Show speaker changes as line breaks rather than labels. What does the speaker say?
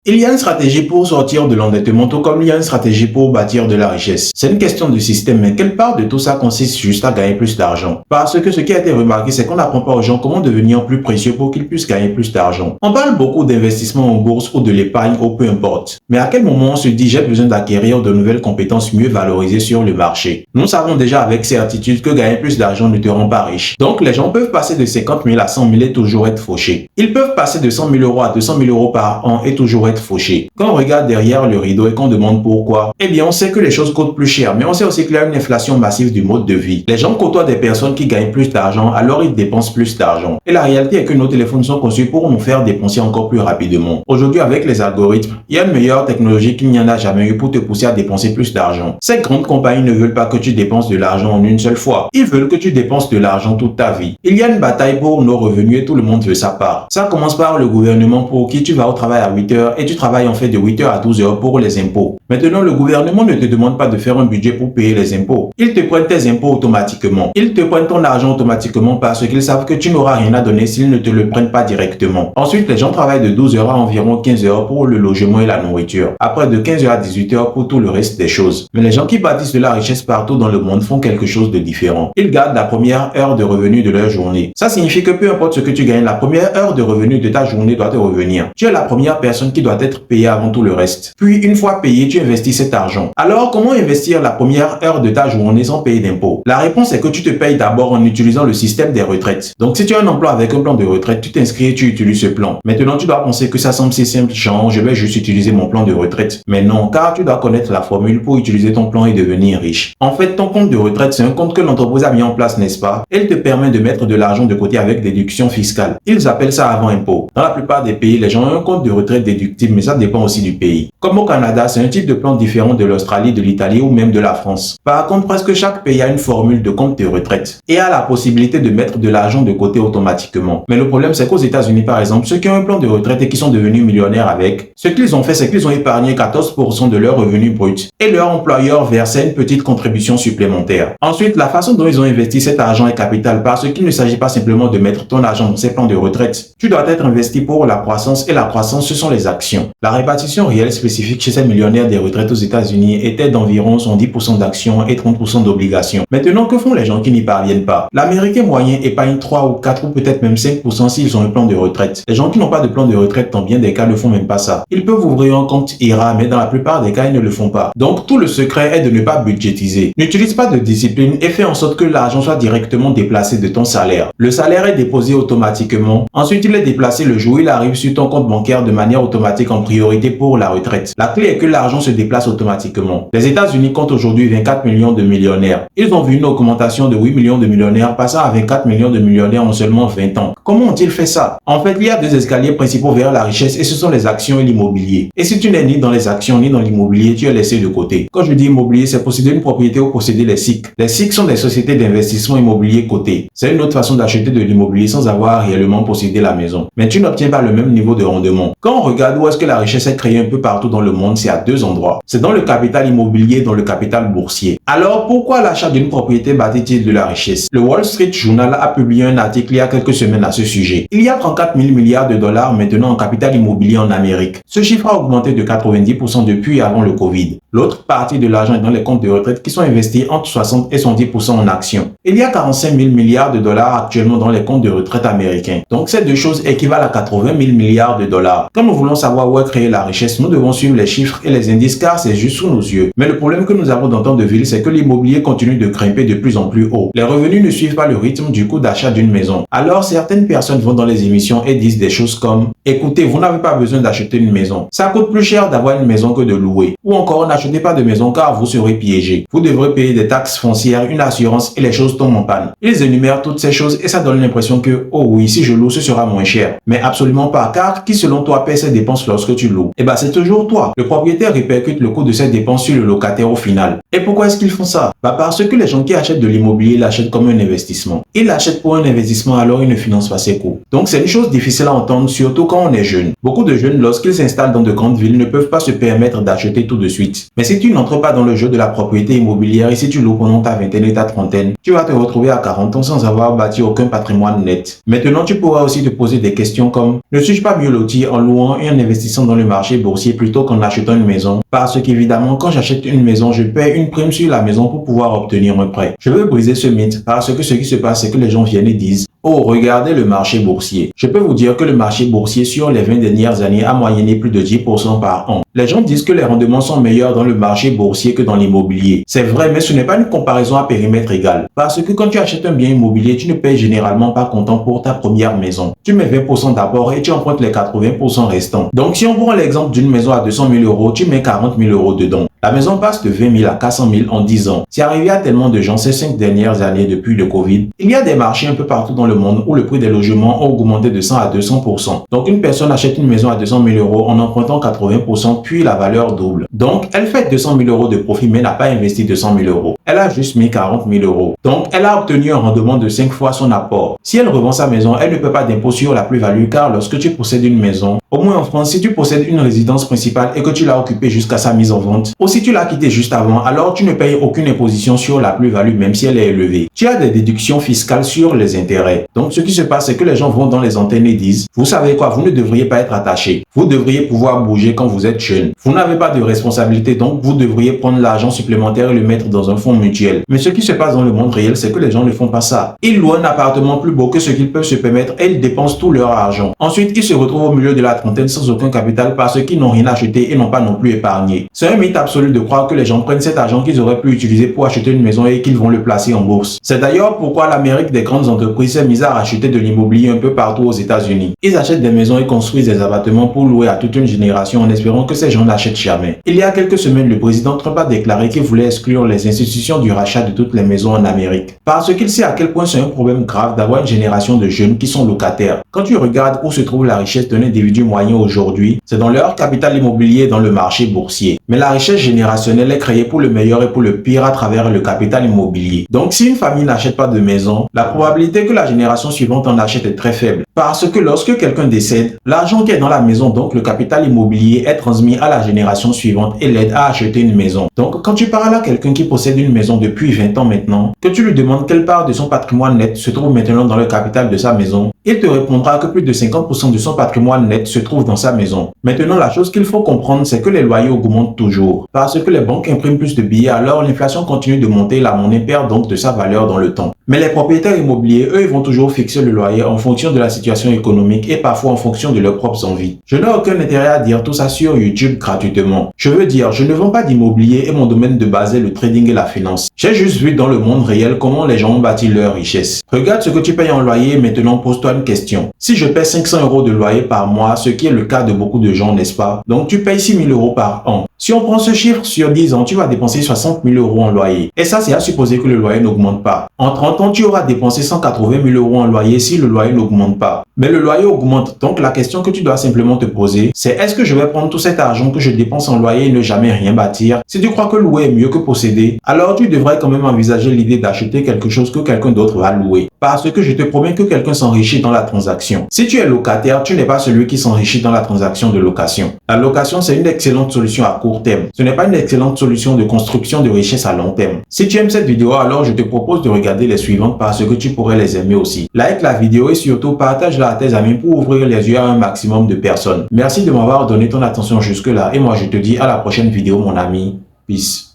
Il y a une stratégie pour sortir de l'endettement, tout comme il y a une stratégie pour bâtir de la richesse. C'est une question de système, mais quelle part de tout ça consiste juste à gagner plus d'argent? Parce que ce qui a été remarqué, c'est qu'on n'apprend pas aux gens comment devenir plus précieux pour qu'ils puissent gagner plus d'argent. On parle beaucoup d'investissement en bourse ou de l'épargne ou peu importe. Mais à quel moment on se dit j'ai besoin d'acquérir de nouvelles compétences mieux valorisées sur le marché? Nous savons déjà avec certitude que gagner plus d'argent ne te rend pas riche. Donc les gens peuvent passer de 50 000 à 100 000 et toujours être fauchés. Ils peuvent passer de 100 000 euros à 200 000 euros par an et toujours être fauché. Quand on regarde derrière le rideau et qu'on demande pourquoi, eh bien on sait que les choses coûtent plus cher, mais on sait aussi qu'il y a une inflation massive du mode de vie. Les gens côtoient des personnes qui gagnent plus d'argent, alors ils dépensent plus d'argent. Et la réalité est que nos téléphones sont conçus pour nous faire dépenser encore plus rapidement. Aujourd'hui, avec les algorithmes, il y a une meilleure technologie qu'il n'y en a jamais eu pour te pousser à dépenser plus d'argent. Ces grandes compagnies ne veulent pas que tu dépenses de l'argent en une seule fois. Ils veulent que tu dépenses de l'argent toute ta vie. Il y a une bataille pour nos revenus et tout le monde veut sa part. Ça commence par le gouvernement pour qui tu vas au travail à 8 heures et tu travailles en fait de 8 heures à 12 heures pour les impôts. Maintenant, le gouvernement ne te demande pas de faire un budget pour payer les impôts. Ils te prennent tes impôts automatiquement. Ils te prennent ton argent automatiquement parce qu'ils savent que tu n'auras rien à donner s'ils ne te le prennent pas directement. Ensuite, les gens travaillent de 12 heures à environ 15 heures pour le logement et la nourriture. Après, de 15 heures à 18 heures pour tout le reste des choses. Mais les gens qui bâtissent de la richesse partout dans le monde font quelque chose de différent. Ils gardent la première heure de revenu de leur journée. Ça signifie que peu importe ce que tu gagnes, la première heure de revenu de ta journée doit te revenir. Tu es la première personne qui doit être payée avant tout le reste. Puis, une fois payé, tu investis cet argent. Alors, comment investir la première heure de ta journée sans payer d'impôts? La réponse est que tu te payes d'abord en utilisant le système des retraites. Donc, si tu as un emploi avec un plan de retraite, tu t'inscris et tu utilises ce plan. Maintenant, tu dois penser que ça semble si simple, genre, je vais juste utiliser mon plan de retraite. Mais non, car tu dois connaître la formule pour utiliser ton plan et devenir riche. En fait, ton compte de retraite, c'est un compte que l'entreprise a mis en place, n'est-ce pas? Elle te permet de mettre de l'argent de côté avec déduction fiscale. Ils appellent ça avant impôt. Dans la plupart des pays, les gens ont un compte de retraite déductible, mais ça dépend aussi du pays. Comme au Canada, c'est un type de plan différent de l'Australie, de l'Italie ou même de la France. Par contre, presque chaque pays a une formule de compte de retraite et a la possibilité de mettre de l'argent de côté automatiquement. Mais le problème, c'est qu'aux États-Unis, par exemple, ceux qui ont un plan de retraite et qui sont devenus millionnaires avec, ce qu'ils ont fait, c'est qu'ils ont épargné 14% de leur revenu brut et leur employeur versait une petite contribution supplémentaire. Ensuite, la façon dont ils ont investi cet argent est capitale parce qu'il ne s'agit pas simplement de mettre ton argent dans ces plans de retraite. Tu dois être investi pour la croissance et la croissance, ce sont les actions. La répartition réelle spécifique chez ces millionnaires des retraites aux États-Unis était d'environ 70% d'actions et 30% d'obligations. Maintenant, que font les gens qui n'y parviennent pas? L'Américain moyen épargne 3 ou 4 ou peut-être même 5% s'ils ont un plan de retraite. Les gens qui n'ont pas de plan de retraite, dans bien des cas, ne font même pas ça. Ils peuvent ouvrir un compte IRA, mais dans la plupart des cas, ils ne le font pas. Donc, tout le secret est de ne pas budgétiser. N'utilise pas de discipline et fais en sorte que l'argent soit directement déplacé de ton salaire. Le salaire est déposé automatiquement. Ensuite, il est déplacé le jour où il arrive sur ton compte bancaire de manière automatique en priorité pour la retraite. La clé est que l'argent se déplace automatiquement. Les États-Unis comptent aujourd'hui 24 millions de millionnaires. Ils ont vu une augmentation de 8 millions de millionnaires passant à 24 millions de millionnaires en seulement 20 ans. Comment ont-ils fait ça? En fait, il y a deux escaliers principaux vers la richesse et ce sont les actions et l'immobilier. Et si tu n'es ni dans les actions ni dans l'immobilier, tu es laissé de côté. Quand je dis immobilier, c'est posséder une propriété ou posséder les SIC. Les SIC sont des sociétés d'investissement immobilier cotées. C'est une autre façon d'acheter de l'immobilier sans avoir réellement possédé la maison. Mais tu n'obtiens pas le même niveau de rendement. Quand on regarde où est-ce que la richesse est créée un peu partout dans le monde, c'est à deux endroits. C'est dans le capital immobilier et dans le capital boursier. Alors, pourquoi l'achat d'une propriété bâtit-il de la richesse? Le Wall Street Journal a publié un article il y a quelques semaines à ce sujet. Il y a 34 000 milliards de dollars maintenant en capital immobilier en Amérique. Ce chiffre a augmenté de 90% depuis avant le Covid. L'autre partie de l'argent est dans les comptes de retraite qui sont investis entre 60 et 70% en actions. Il y a 45 000 milliards de dollars actuellement dans les comptes de retraite américains. Donc ces deux choses équivalent à 80 000 milliards de dollars. Quand nous voulons savoir où est créée la richesse, nous devons suivre les chiffres et les indices car c'est juste sous nos yeux. Mais le problème que nous avons dans tant de villes, c'est que l'immobilier continue de grimper de plus en plus haut. Les revenus ne suivent pas le rythme du coût d'achat d'une maison. Alors certaines personnes vont dans les émissions et disent des choses comme « Écoutez, vous n'avez pas besoin d'acheter une maison. Ça coûte plus cher d'avoir une maison que de louer. » Ou encore « N'achetez pas de maison car vous serez piégé. Vous devrez payer des taxes foncières, une assurance et les choses tombent en panne. » Ils énumèrent toutes ces choses et ça donne l'impression que « Oh oui, si je loue, ce sera moins cher. » Mais absolument pas, car qui selon toi paie ces dépenses lorsque tu loues? Eh ben c'est toujours toi. Le propriétaire répercute le coût de ces dépenses sur le locataire au final. Et pourquoi est-ce qu'ils font ça? Parce que les gens qui achètent de l'immobilier l'achètent comme un investissement. Ils l'achètent pour un investissement, alors ils ne financent pas ses coûts. Donc c'est une chose difficile à entendre, surtout quand on est jeune. Beaucoup de jeunes, lorsqu'ils s'installent dans de grandes villes, ne peuvent pas se permettre d'acheter tout de suite. Mais si tu n'entres pas dans le jeu de la propriété immobilière et si tu loues pendant ta vingtaine et ta trentaine, tu vas te retrouver à 40 ans sans avoir bâti aucun patrimoine net. Maintenant, tu pourras aussi te poser des questions comme « Ne suis-je pas mieux loti en louant un investissement investissant dans le marché boursier plutôt qu'en achetant une maison. Parce qu'évidemment, quand j'achète une maison, je paie une prime sur la maison pour pouvoir obtenir un prêt. Je veux briser ce mythe parce que ce qui se passe, c'est que les gens viennent et disent: oh, regardez le marché boursier. Je peux vous dire que le marché boursier sur les 20 dernières années a moyenné plus de 10% par an. Les gens disent que les rendements sont meilleurs dans le marché boursier que dans l'immobilier. C'est vrai, mais ce n'est pas une comparaison à périmètre égal. Parce que quand tu achètes un bien immobilier, tu ne payes généralement pas comptant pour ta première maison. Tu mets 20% d'apport et tu empruntes les 80% restants. Donc si on prend l'exemple d'une maison à 200 000 euros, tu mets 40 000 euros dedans. La maison passe de 20 000 à 400 000 en 10 ans. C'est arrivé à tellement de gens ces 5 dernières années depuis le Covid. Il y a des marchés un peu partout dans le monde où le prix des logements ont augmenté de 100 à 200%. Donc une personne achète une maison à 200 000 euros en empruntant 80%, puis la valeur double. Donc elle fait 200 000 euros de profit mais n'a pas investi 200 000 euros. Elle a juste mis 40 000 euros. Donc elle a obtenu un rendement de 5 fois son apport. Si elle revend sa maison, elle ne paie pas d'impôt sur la plus-value car lorsque tu possèdes une maison, au moins en France, si tu possèdes une résidence principale et que tu l'as occupée jusqu'à sa mise en vente, ou si tu l'as quittée juste avant, alors tu ne payes aucune imposition sur la plus-value même si elle est élevée. Tu as des déductions fiscales sur les intérêts. Donc ce qui se passe, c'est que les gens vont dans les antennes et disent: vous savez quoi, vous ne devriez pas être attaché. Vous devriez pouvoir bouger quand vous êtes jeune. Vous n'avez pas de responsabilité, donc vous devriez prendre l'argent supplémentaire et le mettre dans un fonds mutuel. Mais ce qui se passe dans le monde réel, c'est que les gens ne font pas ça. Ils louent un appartement plus beau que ce qu'ils peuvent se permettre et ils dépensent tout leur argent. Ensuite, ils se retrouvent au milieu de la trentaine sans aucun capital parce qu'ils n'ont rien acheté et n'ont pas non plus épargné. C'est un mythe absolu de croire que les gens prennent cet argent qu'ils auraient pu utiliser pour acheter une maison et qu'ils vont le placer en bourse. C'est d'ailleurs pourquoi l'Amérique des grandes entreprises s'est mise à racheter de l'immobilier un peu partout aux États-Unis. Ils achètent des maisons et construisent des appartements pour louer à toute une génération en espérant que ces gens n'achètent jamais. Il y a quelques semaines, le président Trump a déclaré qu'il voulait exclure les institutions du rachat de toutes les maisons en Amérique. Parce qu'il sait à quel point c'est un problème grave d'avoir une génération de jeunes qui sont locataires. Quand tu regardes où se trouve la richesse d'un individu moyen aujourd'hui, c'est dans leur capital immobilier et dans le marché boursier. Mais la richesse générationnelle est créée pour le meilleur et pour le pire à travers le capital immobilier. Donc si une famille n'achète pas de maison, la probabilité que la génération suivante en achète est très faible. Parce que lorsque quelqu'un décède, l'argent qui est dans la maison, donc le capital immobilier, est transmis à la génération suivante et l'aide à acheter une maison. Donc quand tu parles à quelqu'un qui possède une maison depuis 20 ans maintenant, que tu lui demandes quelle part de son patrimoine net se trouve maintenant dans le capital de sa maison, il te répondra que plus de 50% de son patrimoine net se trouve dans sa maison. Maintenant, la chose qu'il faut comprendre, c'est que les loyers augmentent toujours. Parce que les banques impriment plus de billets, alors l'inflation continue de monter et la monnaie perd donc de sa valeur dans le temps. Mais les propriétaires immobiliers, eux, ils vont toujours fixer le loyer en fonction de la situation économique et parfois en fonction de leurs propres envies. Je n'ai aucun intérêt à dire tout ça sur YouTube gratuitement. Je veux dire, je ne vends pas d'immobilier et mon domaine de base est le trading et la finance. J'ai juste vu dans le monde réel comment les gens ont bâti leur richesse. Regarde ce que tu payes en loyer et maintenant pose-toi une question. Si je paie 500 euros de loyer par mois, ce qui est le cas de beaucoup de gens, n'est-ce pas? Donc tu payes 6 000 euros par an. Si on prend ce chiffre sur 10 ans, tu vas dépenser 60 000 euros en loyer. Et ça, c'est à supposer que le loyer n'augmente pas. En 30 ans, tu auras dépensé 180 000 euros en loyer si le loyer n'augmente pas. Mais le loyer augmente. Donc la question que tu dois simplement te poser, c'est est-ce que je vais prendre tout cet argent que je dépense en loyer et ne jamais rien bâtir? Si tu crois que louer est mieux que posséder, alors tu devrais quand même envisager l'idée d'acheter quelque chose que quelqu'un d'autre va louer. Parce que je te promets que quelqu'un s'enrichit dans la transaction. Si tu es locataire, tu n'es pas celui qui s'enrichit dans la transaction de location. La location, c'est une excellente solution à court terme. Ce n'est pas une excellente solution de construction de richesse à long terme. Si tu aimes cette vidéo, alors je te propose de regarder les suivantes parce que tu pourrais les aimer aussi. Like la vidéo et surtout partage-la à tes amis pour ouvrir les yeux à un maximum de personnes. Merci de m'avoir donné ton attention jusque-là et moi je te dis à la prochaine vidéo mon ami. Peace.